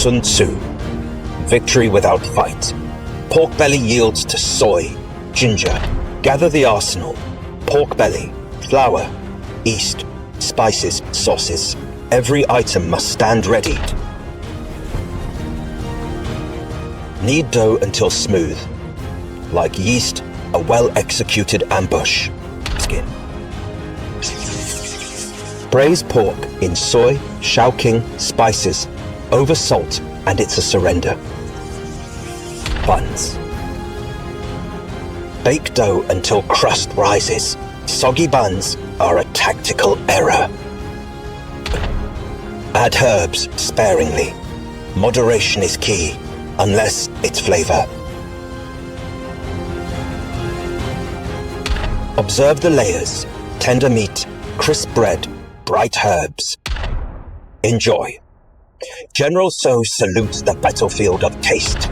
Sun Tzu, victory without fight. Pork belly yields to soy, ginger. Gather the arsenal. Pork belly, flour, yeast, spices, sauces. Every item must stand ready. Knead dough until smooth. Like yeast, a well-executed ambush. Skin. Braise pork in soy, Shaoxing, spices, over salt, and it's a surrender. Buns. Bake dough until crust rises. Soggy buns are a tactical error. Add herbs sparingly. Moderation is key, unless it's flavor. Observe the layers: tender meat, crisp bread, bright herbs. Enjoy. General So salutes the battlefield of taste.